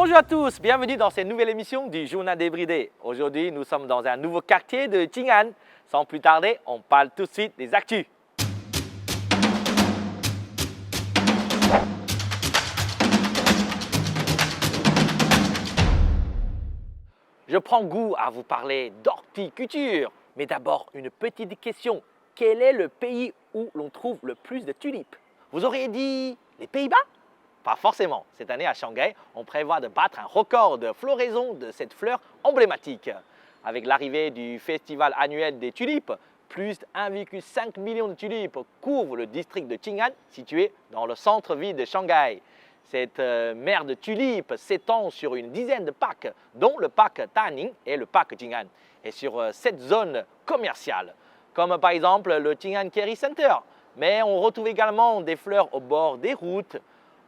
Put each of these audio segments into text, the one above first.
Bonjour à tous, bienvenue dans cette nouvelle émission du Journal débridé. Aujourd'hui, nous sommes dans un nouveau quartier de Jing'an. Sans plus tarder, on parle tout de suite des actus. Je prends goût à vous parler d'horticulture. Mais d'abord, une petite question. Quel est le pays où l'on trouve le plus de tulipes? Vous auriez dit les Pays-Bas? Pas forcément. Cette année à Shanghai, on prévoit de battre un record de floraison de cette fleur emblématique. Avec l'arrivée du festival annuel des tulipes, plus de 1,5 million de tulipes couvrent le district de Jing'an, situé dans le centre-ville de Shanghai. Cette mer de tulipes s'étend sur une dizaine de parcs, dont le parc Daning et le parc Jing'an, et sur cette zone commerciale, comme par exemple le Jing'an Kerry Center. Mais on retrouve également des fleurs au bord des routes,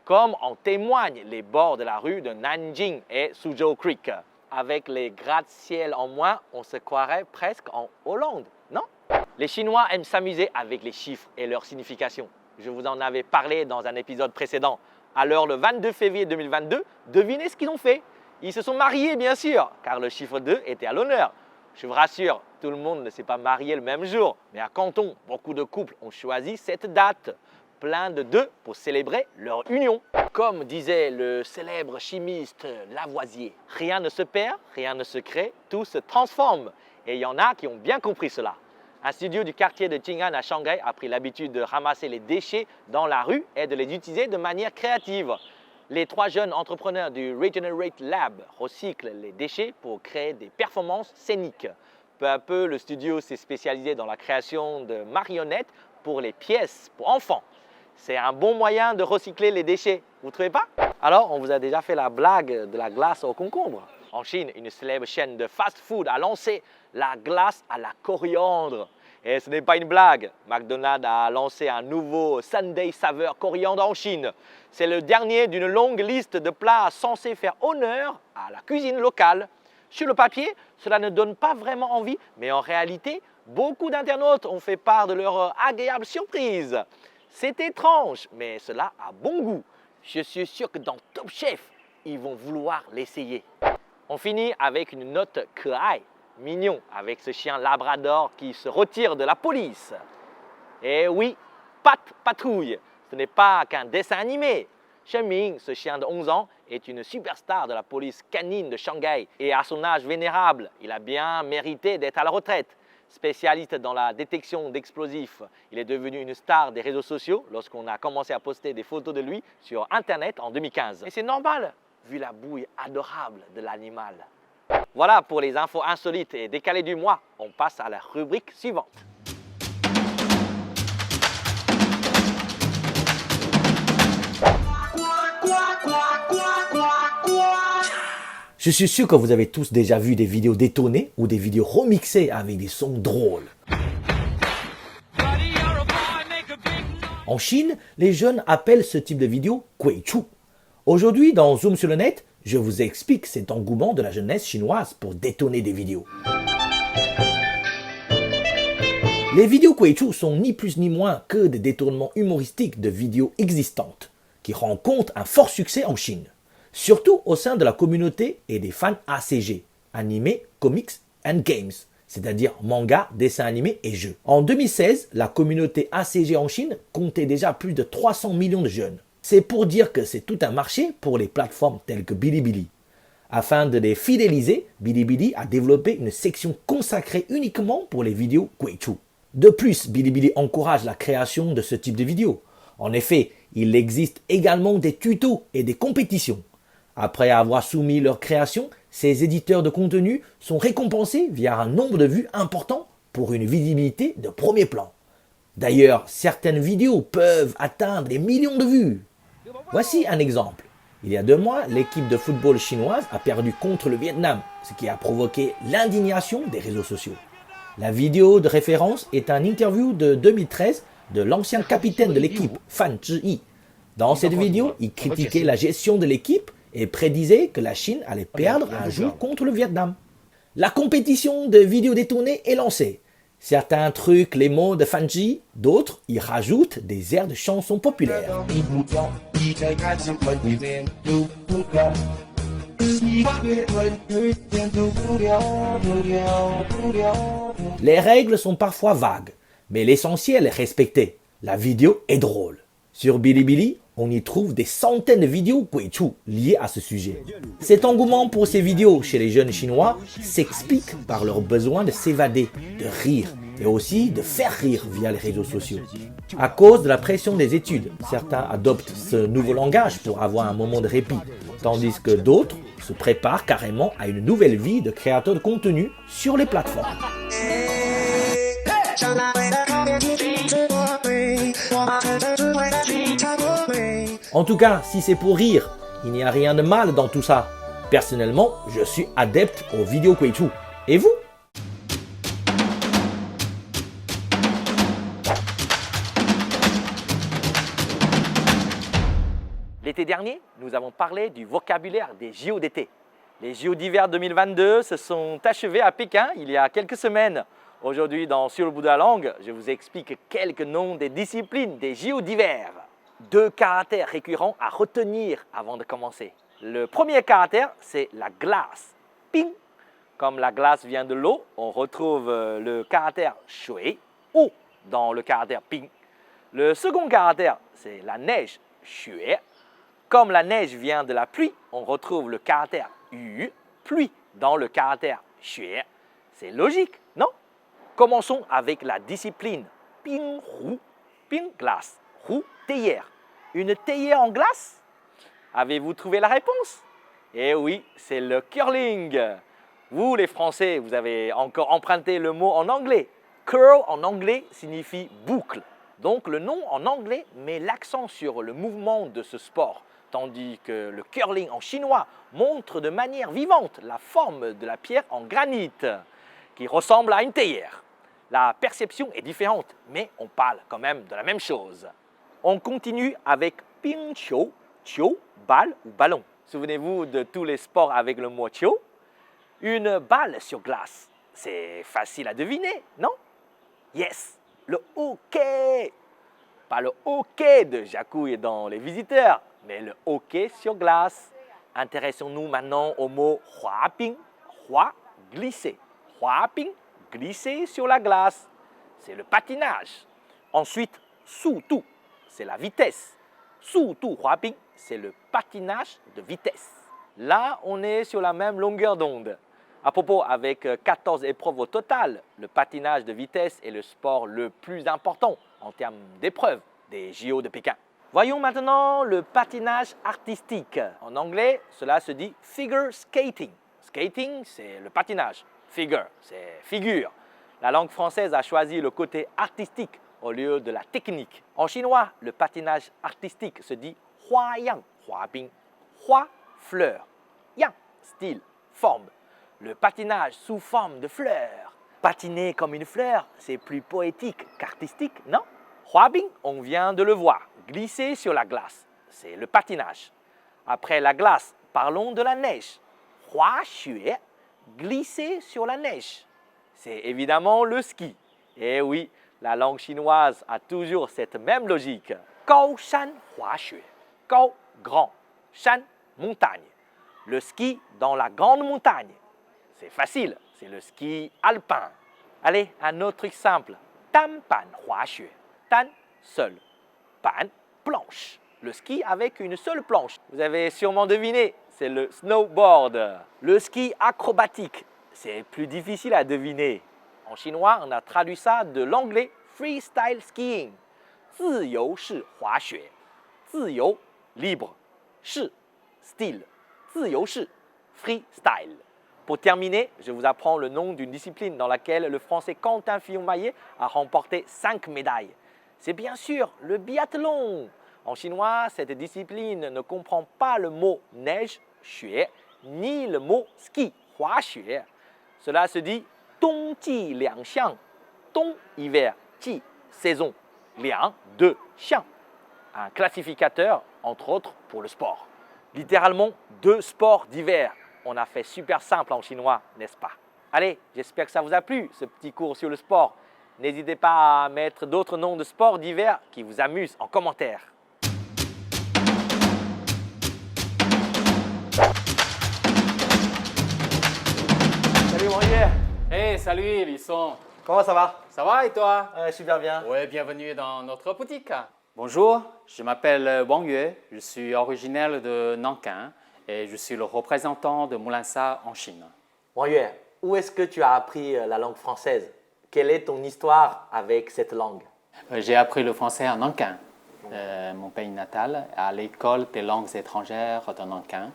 comme en témoignent les bords de la rue de Nanjing et Suzhou Creek. Avec les gratte-ciel en moins, on se croirait presque en Hollande, non? Les Chinois aiment s'amuser avec les chiffres et leur signification. Je vous en avais parlé dans un épisode précédent. Alors le 22 février 2022, devinez ce qu'ils ont fait? Ils se sont mariés bien sûr, car le chiffre 2 était à l'honneur. Je vous rassure, tout le monde ne s'est pas marié le même jour, mais à Canton, beaucoup de couples ont choisi cette date. Plein de 2 pour célébrer leur union. Comme disait le célèbre chimiste Lavoisier, rien ne se perd, rien ne se crée, tout se transforme. Et il y en a qui ont bien compris cela. Un studio du quartier de Jing'an à Shanghai a pris l'habitude de ramasser les déchets dans la rue et de les utiliser de manière créative. Les 3 jeunes entrepreneurs du Regenerate Lab recyclent les déchets pour créer des performances scéniques. Peu à peu, le studio s'est spécialisé dans la création de marionnettes pour les pièces pour enfants. C'est un bon moyen de recycler les déchets, vous ne trouvez pas? Alors, on vous a déjà fait la blague de la glace au concombre. En Chine, une célèbre chaîne de fast-food a lancé la glace à la coriandre. Et ce n'est pas une blague. McDonald's a lancé un nouveau Sundae saveur coriandre en Chine. C'est le dernier d'une longue liste de plats censés faire honneur à la cuisine locale. Sur le papier, cela ne donne pas vraiment envie, mais en réalité, beaucoup d'internautes ont fait part de leur agréable surprise. C'est étrange, mais cela a bon goût. Je suis sûr que dans Top Chef, ils vont vouloir l'essayer. On finit avec une note kei, mignon, avec ce chien labrador qui se retire de la police. Et oui, Pat Patrouille, ce n'est pas qu'un dessin animé. Shen Ming, ce chien de 11 ans, est une superstar de la police canine de Shanghai. Et à son âge vénérable, il a bien mérité d'être à la retraite. Spécialiste dans la détection d'explosifs, il est devenu une star des réseaux sociaux lorsqu'on a commencé à poster des photos de lui sur Internet en 2015. Et c'est normal, vu la bouille adorable de l'animal. Voilà pour les infos insolites et décalées du mois. On passe à la rubrique suivante. Je suis sûr que vous avez tous déjà vu des vidéos détonnées ou des vidéos remixées avec des sons drôles. En Chine, les jeunes appellent ce type de vidéo « Guichu ». Aujourd'hui, dans Zoom sur le net, je vous explique cet engouement de la jeunesse chinoise pour détonner des vidéos. Les vidéos Guichu sont ni plus ni moins que des détournements humoristiques de vidéos existantes qui rencontrent un fort succès en Chine. Surtout au sein de la communauté et des fans ACG, Anime, Comics and Games, c'est-à-dire manga, dessins animés et jeux. En 2016, la communauté ACG en Chine comptait déjà plus de 300 millions de jeunes. C'est pour dire que c'est tout un marché pour les plateformes telles que Bilibili. Afin de les fidéliser, Bilibili a développé une section consacrée uniquement pour les vidéos Guichu. De plus, Bilibili encourage la création de ce type de vidéos. En effet, il existe également des tutos et des compétitions. Après avoir soumis leur création, ces éditeurs de contenu sont récompensés via un nombre de vues important pour une visibilité de premier plan. D'ailleurs, certaines vidéos peuvent atteindre des millions de vues. Voici un exemple. Il y a 2 mois, l'équipe de football chinoise a perdu contre le Vietnam, ce qui a provoqué l'indignation des réseaux sociaux. La vidéo de référence est une interview de 2013 de l'ancien capitaine de l'équipe, Fan Zhiyi. Dans cette vidéo, il critiquait la gestion de l'équipe et prédisait que la Chine allait perdre un jour contre le Vietnam. La compétition de vidéos détournées est lancée. Certains truquent les mots de Fanji, d'autres y rajoutent des airs de chansons populaires. Les règles sont parfois vagues, mais l'essentiel est respecté. La vidéo est drôle. Sur Bilibili, on y trouve des centaines de vidéos Guichu liées à ce sujet. Cet engouement pour ces vidéos chez les jeunes Chinois s'explique par leur besoin de s'évader, de rire et aussi de faire rire via les réseaux sociaux. À cause de la pression des études, certains adoptent ce nouveau langage pour avoir un moment de répit, tandis que d'autres se préparent carrément à une nouvelle vie de créateurs de contenu sur les plateformes. En tout cas, si c'est pour rire, il n'y a rien de mal dans tout ça. Personnellement, je suis adepte aux vidéos Guichu. Et vous? L'été dernier, nous avons parlé du vocabulaire des JO d'été. Les JO d'hiver 2022 se sont achevés à Pékin il y a quelques semaines. Aujourd'hui, dans Sur le bout de la langue, je vous explique quelques noms des disciplines des JO d'hiver. 2 caractères récurrents à retenir avant de commencer. Le premier caractère, c'est la glace. Ping. Comme la glace vient de l'eau, on retrouve le caractère shui, eau, dans le caractère ping. Le second caractère, c'est la neige, xue. Comme la neige vient de la pluie, on retrouve le caractère yu, pluie, dans le caractère xue. C'est logique, non? Commençons avec la discipline ping hu, ping glace, hu théière. Une théière en glace? Avez-vous trouvé la réponse? Eh oui, c'est le curling. Vous, les Français, vous avez encore emprunté le mot en anglais. Curl en anglais signifie boucle. Donc le nom en anglais met l'accent sur le mouvement de ce sport, tandis que le curling en chinois montre de manière vivante la forme de la pierre en granit, qui ressemble à une théière. La perception est différente, mais on parle quand même de la même chose. On continue avec ping qiu, qiu, balle ou ballon. Souvenez-vous de tous les sports avec le mot qiu. Une balle sur glace, c'est facile à deviner, non? Yes, le hockey. Pas le hockey de Jacouille dans Les Visiteurs, mais le hockey sur glace. Intéressons-nous maintenant au mot huaping, hua, glisser. Huaping, glisser sur la glace. C'est le patinage. Ensuite, su tu, c'est la vitesse. Su tu huaping, c'est le patinage de vitesse. Là, on est sur la même longueur d'onde. À propos, avec 14 épreuves au total, le patinage de vitesse est le sport le plus important en termes d'épreuves des JO de Pékin. Voyons maintenant le patinage artistique. En anglais, cela se dit figure skating. Skating, c'est le patinage. Figure, c'est figure. La langue française a choisi le côté artistique au lieu de la technique. En chinois, le patinage artistique se dit huayang, huaping. Hua, fleur. Yang, style, forme. Le patinage sous forme de fleur. Patiner comme une fleur, c'est plus poétique qu'artistique, non? Huaping, on vient de le voir, glisser sur la glace, c'est le patinage. Après la glace, parlons de la neige. Huaxue, glisser sur la neige. C'est évidemment le ski. Et oui, la langue chinoise a toujours cette même logique. Gao shan huaxue. Gao, grand. Shan, montagne. Le ski dans la grande montagne. C'est facile, c'est le ski alpin. Allez, un autre truc simple. Tan pan huaxue. Tan, seul. Pan, planche. Le ski avec une seule planche. Vous avez sûrement deviné, c'est le snowboard. Le ski acrobatique, c'est plus difficile à deviner. En chinois, on a traduit ça de l'anglais freestyle skiing. 自由式滑雪. 自由, libre. 式, style. 自由式, freestyle. Pour terminer, je vous apprends le nom d'une discipline dans laquelle le Français Quentin Fillon-Maillet a remporté 5 médailles. C'est bien sûr le biathlon. En chinois, cette discipline ne comprend pas le mot neige, xue, ni le mot ski, huaxue. Cela se dit dongji liangxiang. Dong, hiver, ji, saison, liang, deux, xiang. Un classificateur, entre autres, pour le sport. Littéralement, 2 sports d'hiver. On a fait super simple en chinois, n'est-ce pas? Allez, j'espère que ça vous a plu, ce petit cours sur le sport. N'hésitez pas à mettre d'autres noms de sports d'hiver qui vous amusent en commentaire. Salut Wang Hey, salut Lisson. comment ça va? Ça va et toi? Super bien. Ouais, bienvenue dans notre boutique. Bonjour, je m'appelle Wang Yue, je suis originaire de Nankin et je suis le représentant de Moulinsa en Chine. Wang où est-ce que tu as appris la langue française? Quelle est ton histoire avec cette langue? J'ai appris le français à Nankin, mon pays natal, à l'école des langues étrangères de Nankin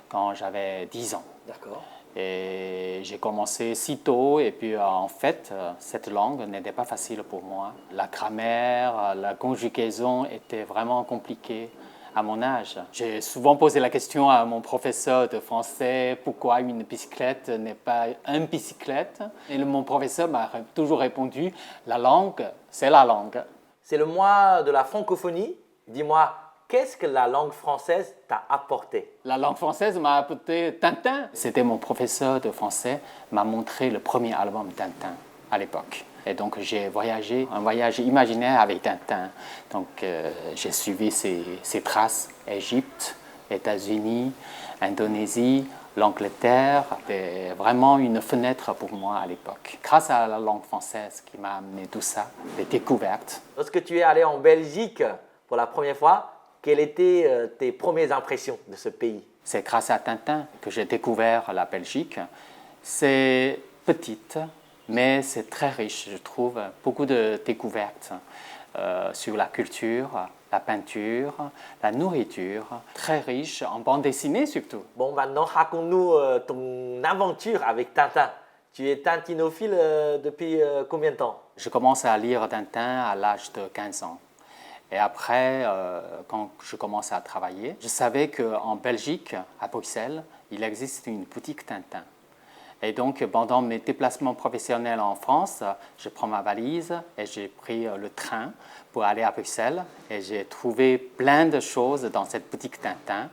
quand j'avais 10 ans. D'accord. Et j'ai commencé si tôt et puis en fait, cette langue n'était pas facile pour moi. La grammaire, la conjugaison étaient vraiment compliquées à mon âge. J'ai souvent posé la question à mon professeur de français, pourquoi une bicyclette n'est pas une bicyclette? Et mon professeur m'a toujours répondu, la langue, c'est la langue. C'est le mois de la francophonie. Dis-moi, qu'est-ce que la langue française t'a apporté? La langue française m'a apporté Tintin. C'était mon professeur de français m'a montré le premier album Tintin à l'époque. Et donc j'ai voyagé, un voyage imaginaire avec Tintin. Donc j'ai suivi ses traces, Égypte, États-Unis, Indonésie, l'Angleterre. C'était vraiment une fenêtre pour moi à l'époque. Grâce à la langue française qui m'a amené tout ça, les découvertes. Lorsque tu es allé en Belgique pour la première fois, quelles étaient tes premières impressions de ce pays? C'est grâce à Tintin que j'ai découvert la Belgique. C'est petite, mais c'est très riche, je trouve. Beaucoup de découvertes sur la culture, la peinture, la nourriture. Très riche en bande dessinée surtout. Bon, maintenant, raconte-nous ton aventure avec Tintin. Tu es tintinophile depuis combien de temps? Je commence à lire Tintin à l'âge de 15 ans. Et après, quand je commence à travailler, je savais qu'en Belgique, à Bruxelles, il existe une boutique Tintin. Et donc, pendant mes déplacements professionnels en France, je prends ma valise et j'ai pris le train pour aller à Bruxelles. Et j'ai trouvé plein de choses dans cette boutique Tintin.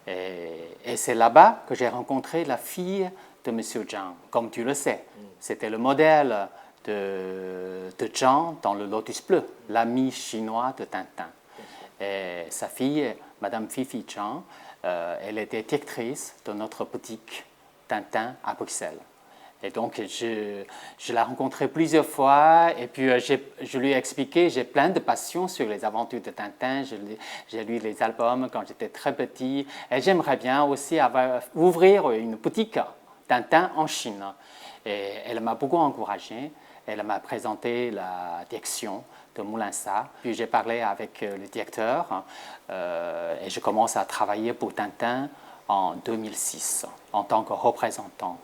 Et c'est là-bas que j'ai rencontré la fille de M. Zhang. Comme tu le sais, c'était le modèle de Zhang dans le Lotus Bleu, l'ami chinois de Tintin. Et sa fille, Madame Fifi Zhang, elle était directrice de notre boutique Tintin à Bruxelles. Et donc, je l'ai rencontrée plusieurs fois et puis je lui ai expliqué, j'ai plein de passion sur les aventures de Tintin. J'ai lu les albums quand j'étais très petit et j'aimerais bien aussi ouvrir une boutique Tintin en Chine. Et elle m'a beaucoup encouragé. Elle m'a présenté la direction de Moulinsa. Puis j'ai parlé avec le directeur et je commence à travailler pour Tintin en 2006 en tant que représentant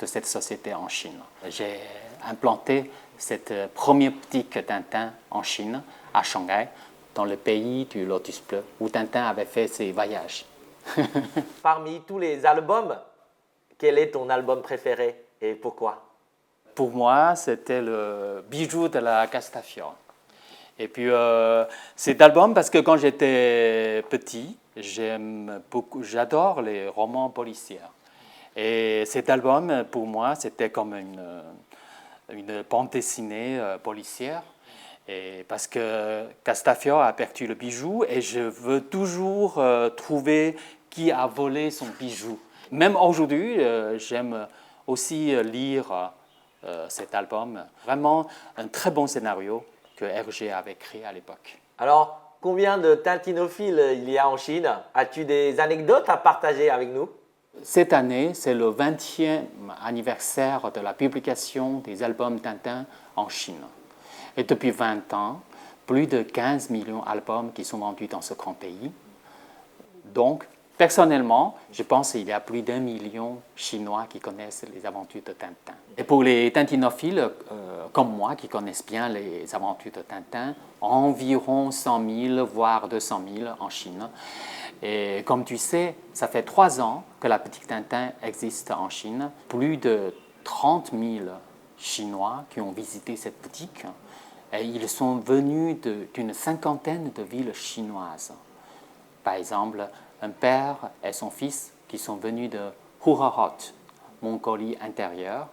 de cette société en Chine. J'ai implanté cette première boutique Tintin en Chine, à Shanghai, dans le pays du Lotus Bleu, où Tintin avait fait ses voyages. Parmi tous les albums, quel est ton album préféré et pourquoi? Pour moi, c'était le bijou de la Castafiore. Et puis, cet album, parce que quand j'étais petit, j'adore les romans policiers. Et cet album, pour moi, c'était comme une bande dessinée policière. Et parce que Castafiore a perdu le bijou et je veux toujours trouver qui a volé son bijou. Même aujourd'hui, j'aime aussi lire cet album. Vraiment un très bon scénario que Hergé avait écrit à l'époque. Alors, combien de tintinophiles il y a en Chine? As-tu des anecdotes à partager avec nous? Cette année, c'est le 20e anniversaire de la publication des albums Tintin en Chine. Et depuis 20 ans, plus de 15 millions d'albums qui sont vendus dans ce grand pays. Donc, personnellement, je pense qu'il y a plus d'1 million Chinois qui connaissent les aventures de Tintin. Et pour les tintinophiles comme moi, qui connaissent bien les aventures de Tintin, environ 100 000, voire 200 000 en Chine. Et comme tu sais, ça fait 3 ans que la boutique Tintin existe en Chine. Plus de 30 000 Chinois qui ont visité cette boutique. Et ils sont venus d'une cinquantaine de villes chinoises. Par exemple, un père et son fils qui sont venus de Hurahot, Mongolie intérieure,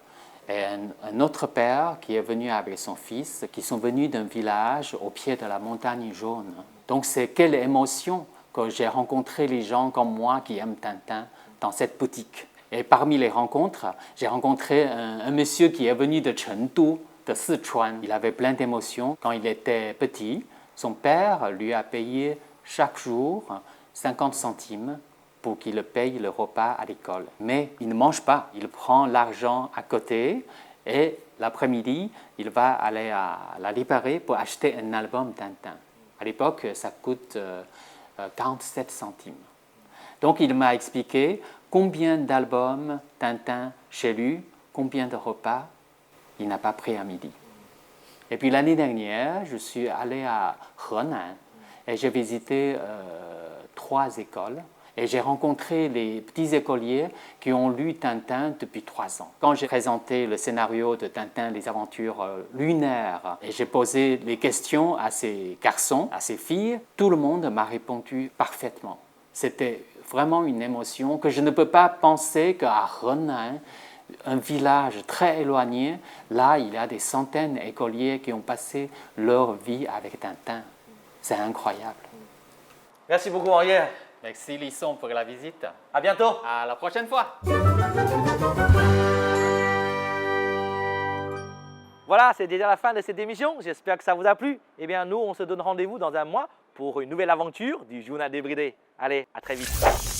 et un autre père qui est venu avec son fils, qui sont venus d'un village au pied de la montagne jaune. Donc c'est quelle émotion que j'ai rencontré les gens comme moi qui aiment Tintin dans cette boutique. Et parmi les rencontres, j'ai rencontré un monsieur qui est venu de Chengdu, de Sichuan. Il avait plein d'émotions. Quand il était petit, son père lui a payé chaque jour 50 centimes pour qu'il paye le repas à l'école. Mais il ne mange pas. Il prend l'argent à côté et l'après-midi, il va aller à la librairie pour acheter un album Tintin. À l'époque, ça coûte 47 centimes. Donc il m'a expliqué combien d'albums Tintin chez lui, combien de repas il n'a pas pris à midi. Et puis l'année dernière, je suis allé à Henan et j'ai visité 3 écoles. Et j'ai rencontré les petits écoliers qui ont lu Tintin depuis 3 ans. Quand j'ai présenté le scénario de Tintin, les aventures lunaires, et j'ai posé les questions à ces garçons, à ces filles, tout le monde m'a répondu parfaitement. C'était vraiment une émotion que je ne peux pas penser qu'à Henan, un village très éloigné, là, il y a des centaines d'écoliers qui ont passé leur vie avec Tintin. C'est incroyable. Merci beaucoup, Henri. Merci Lisson pour la visite. À bientôt. À la prochaine fois. Voilà, c'est déjà la fin de cette émission. J'espère que ça vous a plu. Eh bien, nous, on se donne rendez-vous dans un mois pour une nouvelle aventure du journal débridé. Allez, à très vite.